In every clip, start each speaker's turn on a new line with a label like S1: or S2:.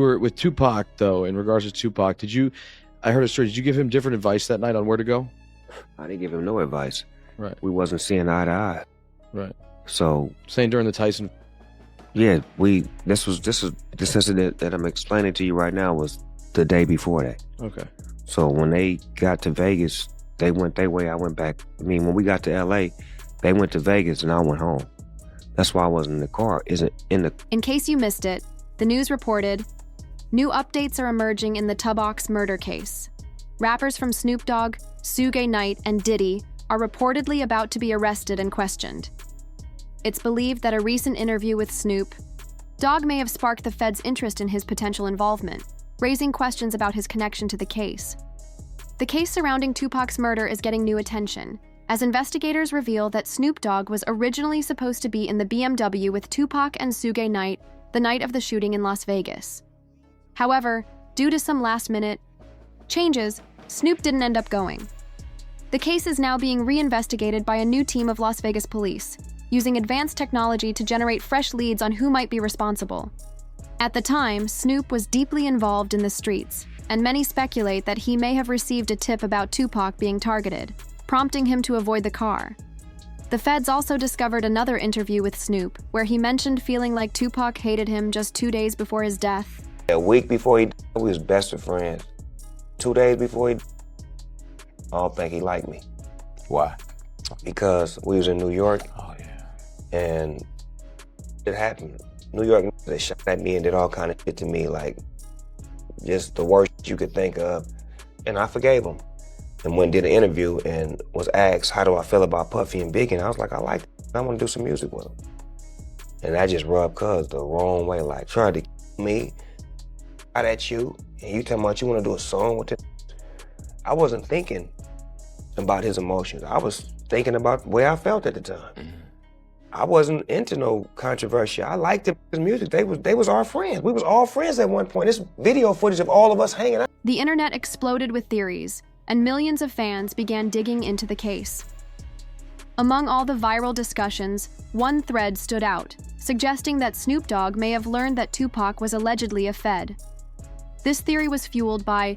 S1: With Tupac, though, in regards to Tupac, I heard a story, did you give him different advice that night on where to go?
S2: I didn't give him no advice.
S1: Right.
S2: We wasn't seeing eye to eye.
S1: Right.
S2: So.
S1: Saying during the Tyson.
S2: Yeah, this incident that I'm explaining to you right now was the day before that.
S1: Okay.
S2: So when they got to Vegas, they went their way, I went back. I mean, when we got to LA, they went to Vegas and I went home. That's why I wasn't in the car.
S3: In case you missed it, the news reported, new updates are emerging in the Tupac murder case. Rappers from Snoop Dogg, Suge Knight, and Diddy are reportedly about to be arrested and questioned. It's believed that a recent interview with Snoop Dogg may have sparked the Fed's interest in his potential involvement, raising questions about his connection to the case. The case surrounding Tupac's murder is getting new attention, as investigators reveal that Snoop Dogg was originally supposed to be in the BMW with Tupac and Suge Knight the night of the shooting in Las Vegas. However, due to some last-minute changes, Snoop didn't end up going. The case is now being reinvestigated by a new team of Las Vegas police, using advanced technology to generate fresh leads on who might be responsible. At the time, Snoop was deeply involved in the streets, and many speculate that he may have received a tip about Tupac being targeted, prompting him to avoid the car. The feds also discovered another interview with Snoop, where he mentioned feeling like Tupac hated him just 2 days before his death.
S2: A week before he died, we was best of friends. 2 days before he died, I don't think he liked me.
S4: Why?
S2: Because we was in New York.
S4: Oh, yeah.
S2: And it happened. New York, they shot at me and did all kind of shit to me, like just the worst you could think of. And I forgave him. And went and did an interview and was asked, how do I feel about Puffy and Biggie? And I was like, I like it. I want to do some music with them. And that just rubbed Cuz the wrong way, like tried to kill me, out at you, and you talking about you want to do a song with it. I wasn't thinking about his emotions. I was thinking about the way I felt at the time. Mm-hmm. I wasn't into no controversy. I liked his music. They was our friends. We was all friends at one point. This video footage of all of us hanging out.
S3: The internet exploded with theories, and millions of fans began digging into the case. Among all the viral discussions, one thread stood out, suggesting that Snoop Dogg may have learned that Tupac was allegedly a Fed. This theory was fueled by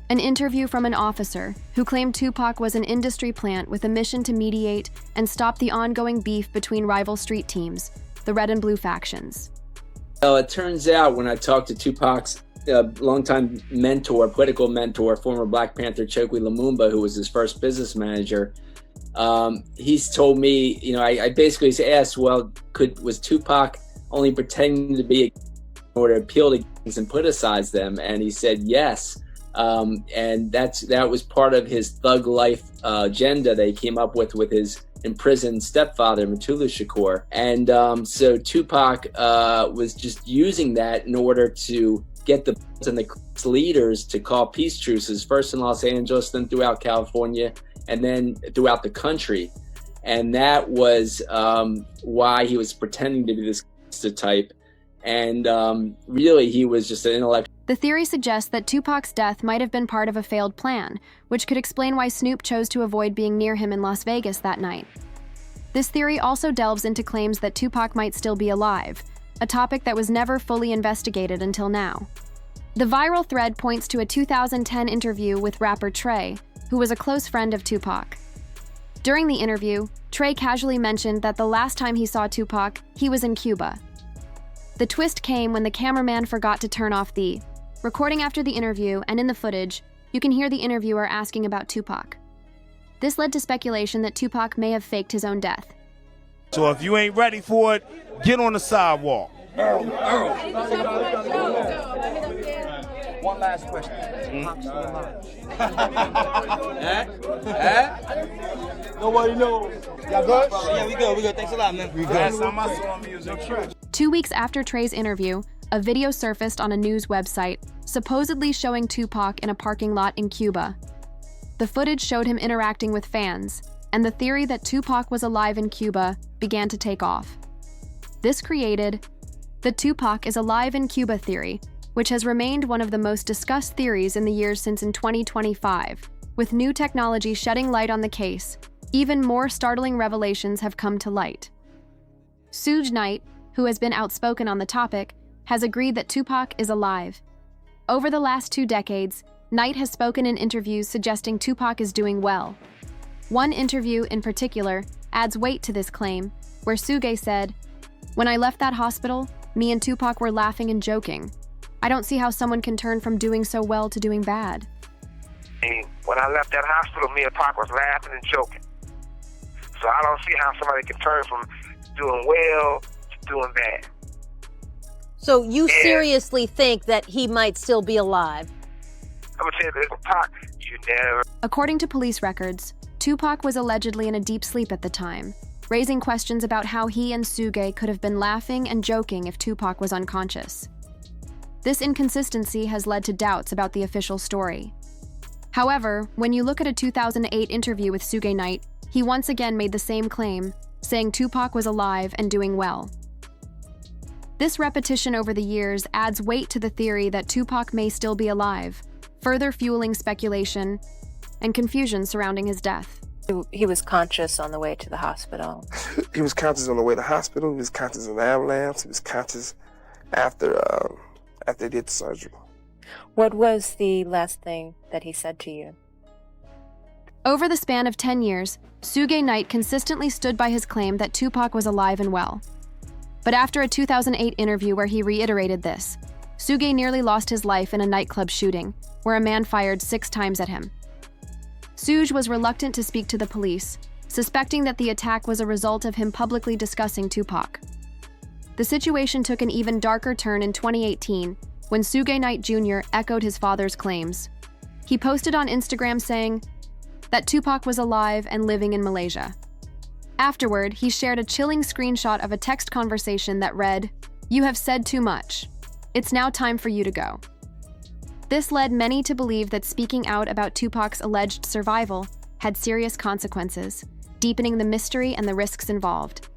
S3: an interview from an officer who claimed Tupac was an industry plant with a mission to mediate and stop the ongoing beef between rival street teams, the Red and Blue factions.
S5: Well, it turns out when I talked to Tupac's longtime mentor, political mentor, former Black Panther Chokwe Lumumba, who was his first business manager, he's told me, I basically asked, well, was Tupac only pretending to be in order to appeal to gangs and politicize them? And he said yes. And that was part of his thug life agenda that he came up with his imprisoned stepfather, Tupac Shakur. And so Tupac was just using that in order to get the leaders to call peace truces, first in Los Angeles, then throughout California, and then throughout the country. And that was why he was pretending to be this type. And really, he was just an intellectual.
S3: The theory suggests that Tupac's death might have been part of a failed plan, which could explain why Snoop chose to avoid being near him in Las Vegas that night. This theory also delves into claims that Tupac might still be alive, a topic that was never fully investigated until now. The viral thread points to a 2010 interview with rapper Trey, who was a close friend of Tupac. During the interview, Trey casually mentioned that the last time he saw Tupac, he was in Cuba. The twist came when the cameraman forgot to turn off the recording after the interview, and in the footage, you can hear the interviewer asking about Tupac. This led to speculation that Tupac may have faked his own death.
S6: So if you ain't ready for it, get on the sidewalk.
S7: One last question. Tupac's still alive. Nobody knows. Y'all good? Yeah, we good. Thanks a lot, man. We good.
S3: 2 weeks after Trey's interview, a video surfaced on a news website, supposedly showing Tupac in a parking lot in Cuba. The footage showed him interacting with fans, and the theory that Tupac was alive in Cuba began to take off. This created the Tupac is alive in Cuba theory, which has remained one of the most discussed theories in the years since in 2025. With new technology shedding light on the case, even more startling revelations have come to light. Suge Knight, who has been outspoken on the topic, has agreed that Tupac is alive Over the last 2 decades, Knight has spoken in interviews suggesting Tupac is doing well. One interview, in particular, adds weight to this claim, where Suge said, "When I left that hospital, me and Tupac were laughing and joking. I don't see how someone can turn from doing so well to doing bad."
S4: And when I left that hospital, me and Pac was laughing and joking. So I don't see how somebody can turn from doing well to doing bad.
S8: So you seriously think that he might still be alive?
S4: I'm gonna tell you this, Pac, you never.
S3: According to police records, Tupac was allegedly in a deep sleep at the time, raising questions about how he and Suge could have been laughing and joking if Tupac was unconscious. This inconsistency has led to doubts about the official story. However, when you look at a 2008 interview with Suge Knight, he once again made the same claim, saying Tupac was alive and doing well. This repetition over the years adds weight to the theory that Tupac may still be alive, further fueling speculation and confusion surrounding his death.
S9: He was conscious on the way to the hospital.
S10: He was conscious on the way to the hospital. He was conscious in the ambulance. He was conscious after they did the surgery.
S9: What was the last thing that he said to you?
S3: Over the span of 10 years, Suge Knight consistently stood by his claim that Tupac was alive and well. But after a 2008 interview where he reiterated this, Suge nearly lost his life in a nightclub shooting, where a man fired 6 times at him. Suge was reluctant to speak to the police, suspecting that the attack was a result of him publicly discussing Tupac. The situation took an even darker turn in 2018, when Suge Knight Jr. echoed his father's claims. He posted on Instagram saying that Tupac was alive and living in Malaysia. Afterward, he shared a chilling screenshot of a text conversation that read, "You have said too much. It's now time for you to go." This led many to believe that speaking out about Tupac's alleged survival had serious consequences, deepening the mystery and the risks involved.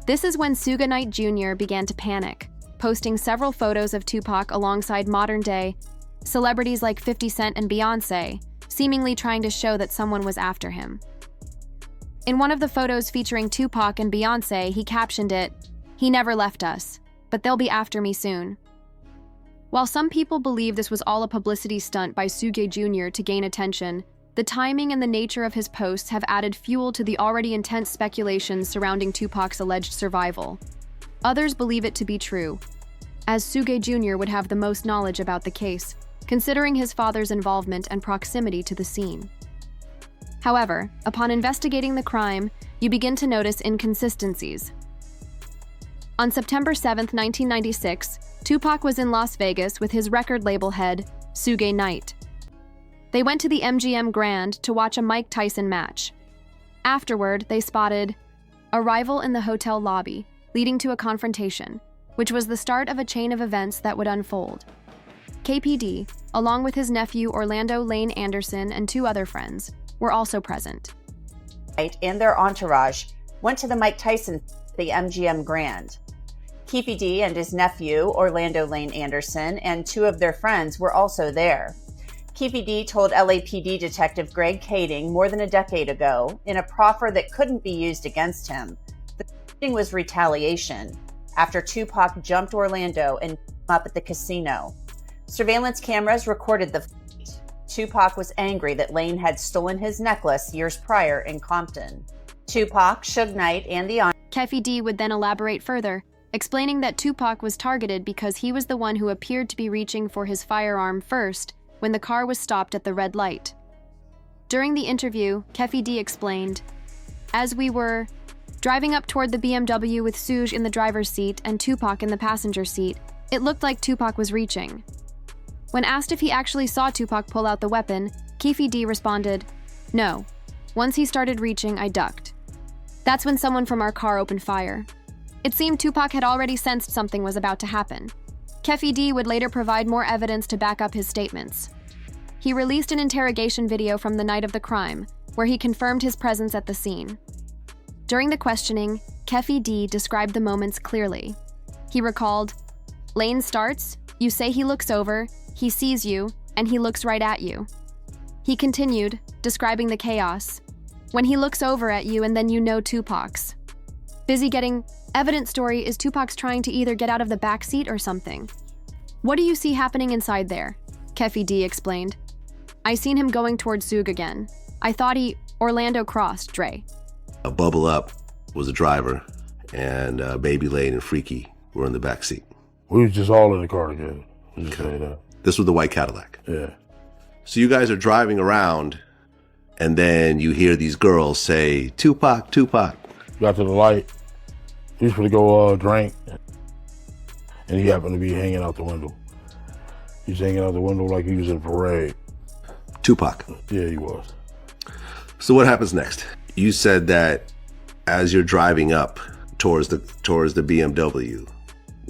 S3: This is when Suge Knight Jr. began to panic, posting several photos of Tupac alongside modern-day celebrities like 50 Cent and Beyoncé, seemingly trying to show that someone was after him. In one of the photos featuring Tupac and Beyoncé, he captioned it, "He never left us, but they'll be after me soon." While some people believe this was all a publicity stunt by Suge Jr. to gain attention, the timing and the nature of his posts have added fuel to the already intense speculations surrounding Tupac's alleged survival. Others believe it to be true, as Suge Jr. would have the most knowledge about the case, considering his father's involvement and proximity to the scene. However, upon investigating the crime, you begin to notice inconsistencies. On September 7, 1996, Tupac was in Las Vegas with his record label head, Suge Knight. They went to the MGM Grand to watch a Mike Tyson match. Afterward, they spotted a rival in the hotel lobby, leading to a confrontation, which was the start of a chain of events that would unfold. KPD, along with his nephew Orlando Lane Anderson and 2 other friends, were also present.
S11: And their entourage went to the Mike Tyson at the MGM Grand. Keefe D and his nephew, Orlando Lane Anderson, and 2 of their friends were also there. Keefe D told LAPD Detective Greg Kading more than a decade ago, in a proffer that couldn't be used against him, the shooting was retaliation after Tupac jumped Orlando and beat him up at the casino. Surveillance cameras recorded the fight. Tupac was angry that Lane had stolen his necklace years prior in Compton. Tupac, Suge Knight, and the
S3: Keefe D would then elaborate further, explaining that Tupac was targeted because he was the one who appeared to be reaching for his firearm first when the car was stopped at the red light. During the interview, Keefe D explained, "As we were driving up toward the BMW with Suge in the driver's seat and Tupac in the passenger seat, it looked like Tupac was reaching. When asked if he actually saw Tupac pull out the weapon, Keefe D responded, 'No. Once he started reaching, I ducked. That's when someone from our car opened fire. It seemed Tupac had already sensed something was about to happen.' Keefe D would later provide more evidence to back up his statements. He released an interrogation video from the night of the crime, where he confirmed his presence at the scene. During the questioning, Keefe D described the moments clearly. He recalled, 'Lane starts, you say he looks over, he sees you, and he looks right at you.' He continued, describing the chaos. 'When he looks over at you and then you know Tupac's. Busy getting evidence story is Tupac's trying to either get out of the back seat or something.' What do you see happening inside there? Keffi D explained. I seen him going towards Zug again. I thought he Orlando crossed, Dre.
S12: A Bubble Up was a driver, and Baby Lane and Freaky were in the back seat.
S13: We was just all in the car together. Just say that.
S12: This was the white Cadillac.
S13: Yeah.
S12: So you guys are driving around, and then you hear these girls say, Tupac, Tupac.
S13: Got to the light. He was going to go drink, and he happened to be hanging out the window. He's hanging out the window like he was in a parade.
S12: Tupac.
S13: Yeah, he was.
S12: So what happens next? You said that as you're driving up towards the BMW,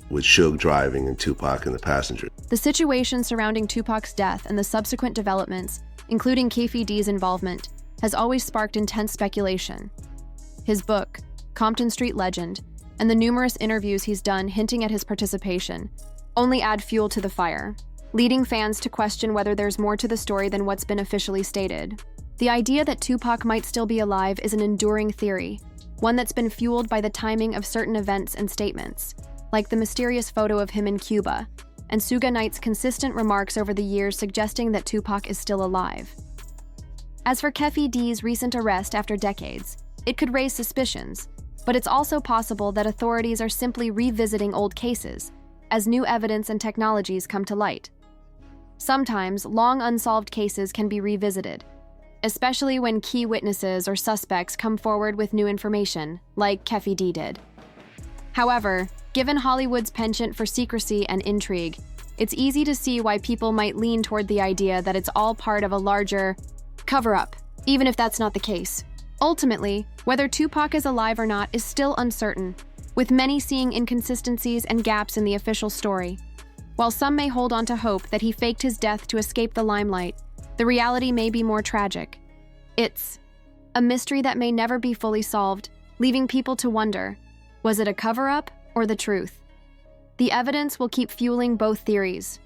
S12: with Suge driving and Tupac in the passenger.
S3: The situation surrounding Tupac's death and the subsequent developments, including Keffi D's involvement, has always sparked intense speculation. His book, Compton Street Legend, and the numerous interviews he's done hinting at his participation only add fuel to the fire, leading fans to question whether there's more to the story than what's been officially stated. The idea that Tupac might still be alive is an enduring theory, one that's been fueled by the timing of certain events and statements, like the mysterious photo of him in Cuba, and Suge Knight's consistent remarks over the years suggesting that Tupac is still alive. As for Keffi D's recent arrest after decades, it could raise suspicions, but it's also possible that authorities are simply revisiting old cases as new evidence and technologies come to light. Sometimes, long unsolved cases can be revisited, especially when key witnesses or suspects come forward with new information, like Keffi D did. However, given Hollywood's penchant for secrecy and intrigue, it's easy to see why people might lean toward the idea that it's all part of a larger cover-up, even if that's not the case. Ultimately, whether Tupac is alive or not is still uncertain, with many seeing inconsistencies and gaps in the official story. While some may hold on to hope that he faked his death to escape the limelight, the reality may be more tragic. It's a mystery that may never be fully solved, leaving people to wonder, was it a cover-up or the truth? The evidence will keep fueling both theories,